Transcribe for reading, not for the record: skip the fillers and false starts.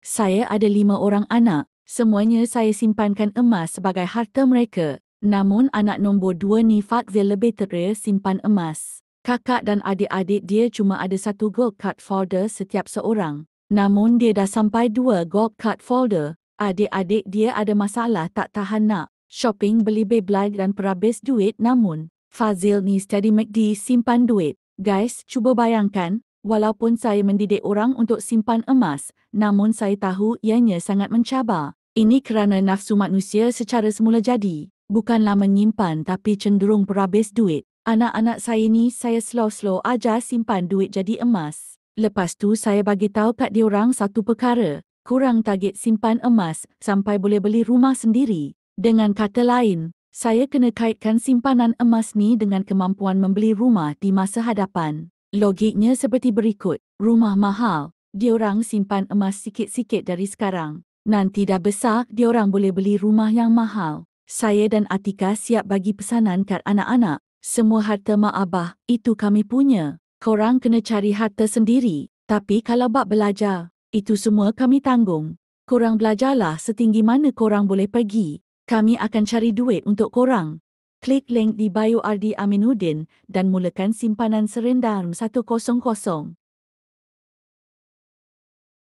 Saya ada 5 orang anak. Semuanya saya simpankan emas sebagai harta mereka. Namun anak nombor 2 ni Fadzil lebih teria simpan emas. Kakak dan adik-adik dia cuma ada 1 gold card folder setiap seorang. Namun dia dah sampai 2 gold card folder. Adik-adik dia ada masalah tak tahan nak shopping beli Beyblade dan perhabis duit, namun Fadzil ni steady McD simpan duit. Guys, cuba bayangkan, walaupun saya mendidik orang untuk simpan emas, namun saya tahu ianya sangat mencabar. Ini kerana nafsu manusia secara semula jadi. Bukanlah menyimpan tapi cenderung perhabis duit. Anak-anak saya ni saya slow-slow ajar simpan duit jadi emas. Lepas tu saya bagi tahu kat diorang satu perkara. Kurang target simpan emas sampai boleh beli rumah sendiri. Dengan kata lain, saya kena kaitkan simpanan emas ni dengan kemampuan membeli rumah di masa hadapan. Logiknya seperti berikut. Rumah mahal, diorang simpan emas sikit-sikit dari sekarang. Nanti dah besar, diorang boleh beli rumah yang mahal. Saya dan Atika siap bagi pesanan kat anak-anak. Semua harta mak abah, itu kami punya. Korang kena cari harta sendiri. Tapi kalau bab belajar, itu semua kami tanggung. Korang belajarlah setinggi mana korang boleh pergi. Kami akan cari duit untuk korang. Klik link di bio RD Aminuddin dan mulakan simpanan Serendam 100.